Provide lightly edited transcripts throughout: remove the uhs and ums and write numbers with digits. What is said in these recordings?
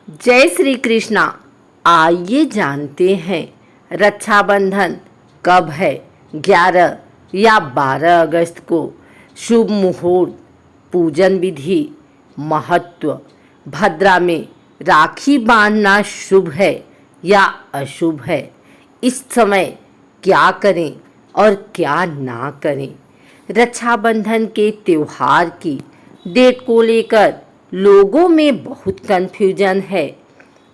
जय श्री कृष्णा। आइए जानते हैं रक्षाबंधन कब है। 11 या 12 अगस्त को। शुभ मुहूर्त, पूजन विधि, महत्व। भद्रा में राखी बांधना शुभ है या अशुभ है? इस समय क्या करें और क्या ना करें? रक्षाबंधन के त्योहार की डेट को लेकर लोगों में बहुत कन्फ्यूजन है।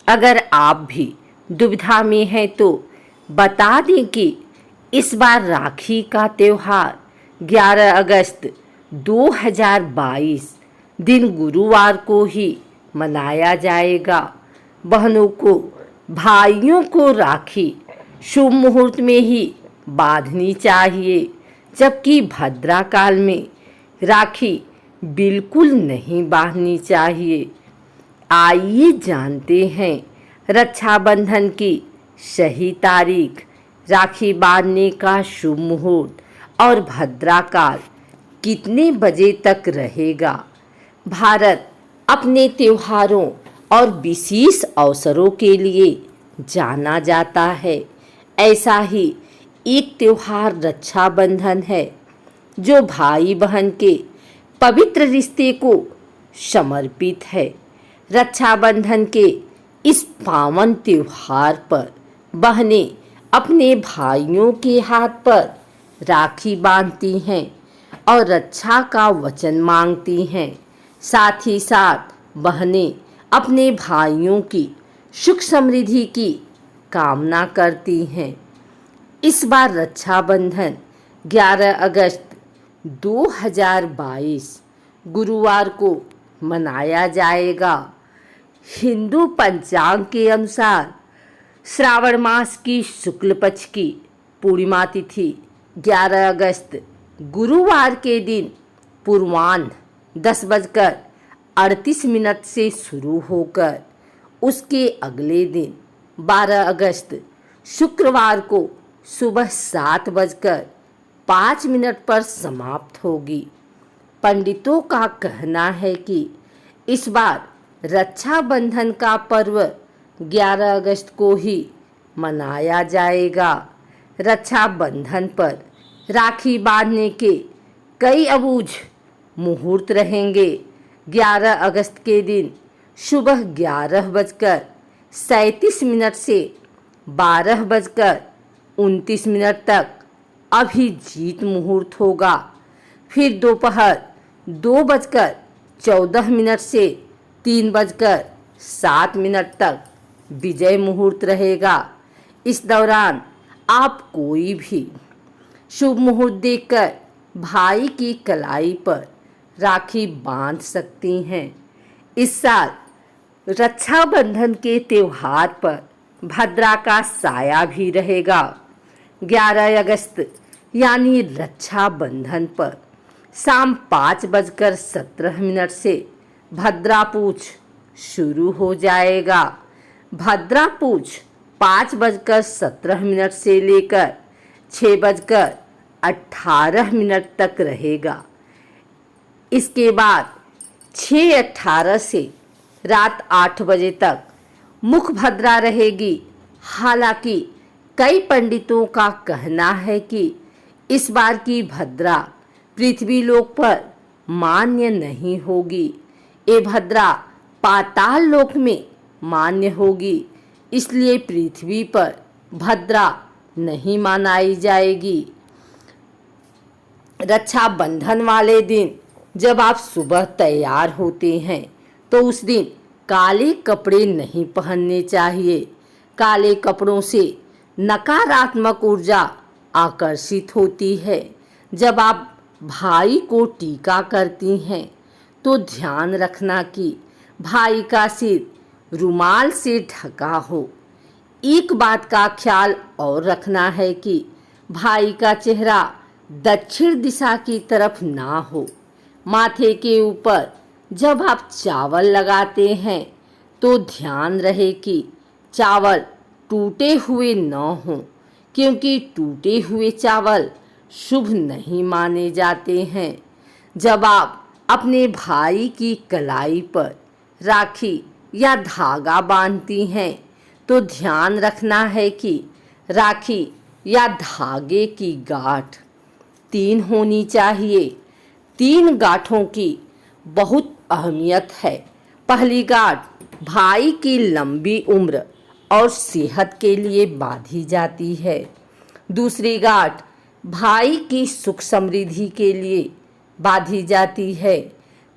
अगर आप भी दुविधा में हैं तो बता दें कि इस बार राखी का त्यौहार 11 अगस्त 2022 दिन गुरुवार को ही मनाया जाएगा। बहनों को भाइयों को राखी शुभ मुहूर्त में ही बांधनी चाहिए, जबकि भद्रा काल में राखी बिल्कुल नहीं बांधनी चाहिए। आइए जानते हैं रक्षाबंधन की सही तारीख, राखी बांधने का शुभ मुहूर्त और भद्रा काल कितने बजे तक रहेगा। भारत अपने त्योहारों और विशेष अवसरों के लिए जाना जाता है। ऐसा ही एक त्योहार रक्षाबंधन है, जो भाई बहन के पवित्र रिश्ते को समर्पित है। रक्षाबंधन के इस पावन त्योहार पर बहनें अपने भाइयों के हाथ पर राखी बांधती हैं और रक्षा का वचन मांगती हैं। साथ ही साथ बहनें अपने भाइयों की सुख समृद्धि की कामना करती हैं। इस बार रक्षाबंधन 11 अगस्त 2022 गुरुवार को मनाया जाएगा। हिंदू पंचांग के अनुसार श्रावण मास की शुक्ल पक्ष की पूर्णिमा तिथि 11 अगस्त गुरुवार के दिन पूर्वाह्न 10:38 से शुरू होकर उसके अगले दिन 12 अगस्त शुक्रवार को सुबह 7:05 पर समाप्त होगी। पंडितों का कहना है कि इस बार रक्षाबंधन का पर्व 11 अगस्त को ही मनाया जाएगा। रक्षाबंधन पर राखी बांधने के कई अबूझ मुहूर्त रहेंगे। 11 अगस्त के दिन सुबह 11:37 से 12:29 तक अभिजीत मुहूर्त होगा। फिर दोपहर 2:14 से 3:07 तक विजय मुहूर्त रहेगा। इस दौरान आप कोई भी शुभ मुहूर्त देखकर भाई की कलाई पर राखी बांध सकती हैं। इस साल रक्षाबंधन के त्योहार पर भद्रा का साया भी रहेगा। 11 अगस्त यानी रक्षाबंधन पर शाम 5:17 से भद्रा पूछ शुरू हो जाएगा। भद्रा पूछ 5:17 से लेकर 6:18 तक रहेगा। इसके बाद 6:18 से रात 8 बजे तक मुख भद्रा रहेगी। हालांकि कई पंडितों का कहना है कि इस बार की भद्रा पृथ्वी लोक पर मान्य नहीं होगी। ये भद्रा पाताल लोक में मान्य होगी, इसलिए पृथ्वी पर भद्रा नहीं मनाई जाएगी। रक्षाबंधन वाले दिन जब आप सुबह तैयार होते हैं तो उस दिन काले कपड़े नहीं पहनने चाहिए। काले कपड़ों से नकारात्मक ऊर्जा आकर्षित होती है। जब आप भाई को टीका करती हैं तो ध्यान रखना कि भाई का सिर रुमाल से ढका हो। एक बात का ख्याल और रखना है कि भाई का चेहरा दक्षिण दिशा की तरफ ना हो। माथे के ऊपर जब आप चावल लगाते हैं तो ध्यान रहे कि चावल टूटे हुए न हों, क्योंकि टूटे हुए चावल शुभ नहीं माने जाते हैं। जब आप अपने भाई की कलाई पर राखी या धागा बांधती हैं तो ध्यान रखना है कि राखी या धागे की गांठ 3 होनी चाहिए। 3 गांठों की बहुत अहमियत है। पहली गांठ भाई की लंबी उम्र और सेहत के लिए बांधी जाती है। दूसरी गांठ भाई की सुख समृद्धि के लिए बांधी जाती है।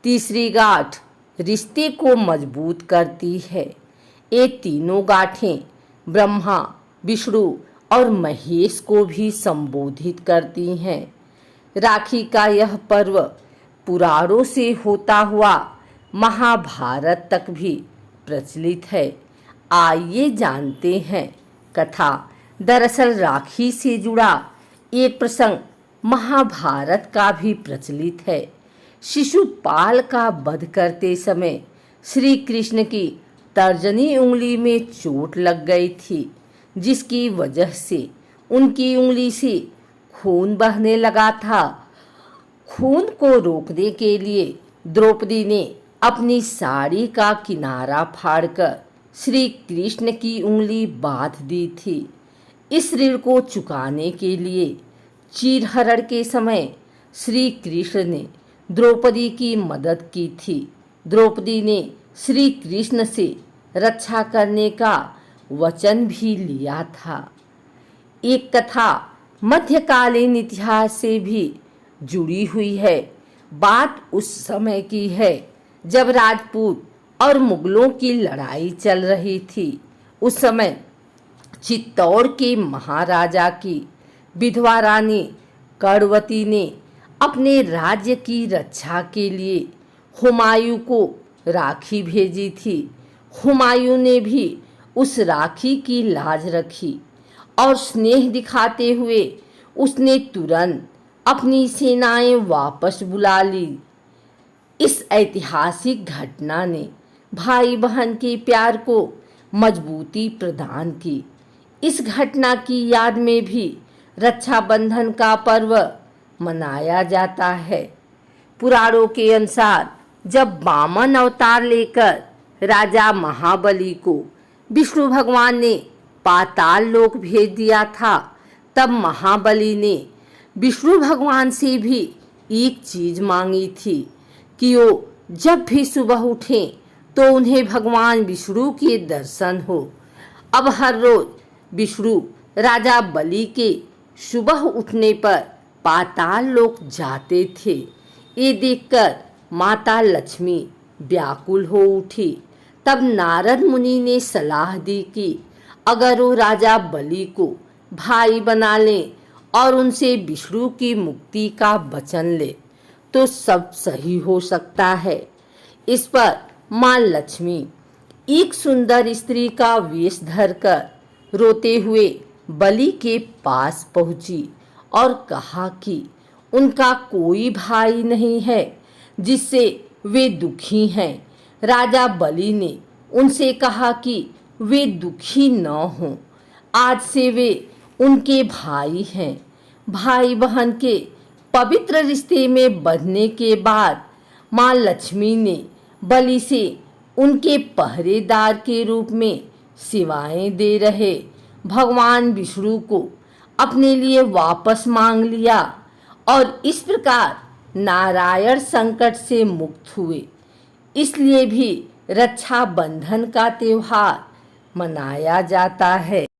तीसरी गांठ रिश्ते को मजबूत करती है। ये तीनों गांठें ब्रह्मा, विष्णु और महेश को भी संबोधित करती हैं। राखी का यह पर्व पुराणों से होता हुआ महाभारत तक भी प्रचलित है। आइए जानते हैं कथा। दरअसल राखी से जुड़ा एक प्रसंग महाभारत का भी प्रचलित है। शिशुपाल का वध करते समय श्री कृष्ण की तर्जनी उंगली में चोट लग गई थी, जिसकी वजह से उनकी उंगली से खून बहने लगा था। खून को रोकने के लिए द्रौपदी ने अपनी साड़ी का किनारा फाड़कर श्री कृष्ण की उंगली बांध दी थी। इस ऋण को चुकाने के लिए चीरहरण के समय श्री कृष्ण ने द्रौपदी की मदद की थी। द्रौपदी ने श्री कृष्ण से रक्षा करने का वचन भी लिया था। एक कथा मध्यकालीन इतिहास से भी जुड़ी हुई है। बात उस समय की है जब राजपूत और मुगलों की लड़ाई चल रही थी। उस समय चित्तौड़ के महाराजा की विधवा रानी कर्णवती ने अपने राज्य की रक्षा के लिए हुमायूं को राखी भेजी थी। हुमायूं ने भी उस राखी की लाज रखी और स्नेह दिखाते हुए उसने तुरंत अपनी सेनाएं वापस बुला ली। इस ऐतिहासिक घटना ने भाई बहन के प्यार को मजबूती प्रदान की। इस घटना की याद में भी रक्षाबंधन का पर्व मनाया जाता है। पुराणों के अनुसार जब वामन अवतार लेकर राजा महाबली को विष्णु भगवान ने पाताल लोक भेज दिया था, तब महाबली ने विष्णु भगवान से भी एक चीज मांगी थी कि वो जब भी सुबह उठें तो उन्हें भगवान विष्णु के दर्शन हो। अब हर रोज विष्णु राजा बलि के सुबह उठने पर पाताल लोक जाते थे। ये देखकर माता लक्ष्मी व्याकुल हो उठी। तब नारद मुनि ने सलाह दी कि अगर वो राजा बलि को भाई बना लें और उनसे विष्णु की मुक्ति का वचन ले तो सब सही हो सकता है। इस पर माँ लक्ष्मी एक सुंदर स्त्री का वेश धरकर रोते हुए बलि के पास पहुंची और कहा कि उनका कोई भाई नहीं है जिससे वे दुखी हैं। राजा बलि ने उनसे कहा कि वे दुखी न हों, आज से वे उनके भाई हैं। भाई बहन के पवित्र रिश्ते में बंधने के बाद माँ लक्ष्मी ने बलि से उनके पहरेदार के रूप में सेवाएं दे रहे भगवान विष्णु को अपने लिए वापस मांग लिया और इस प्रकार नारायण संकट से मुक्त हुए। इसलिए भी रक्षाबंधन का त्योहार मनाया जाता है।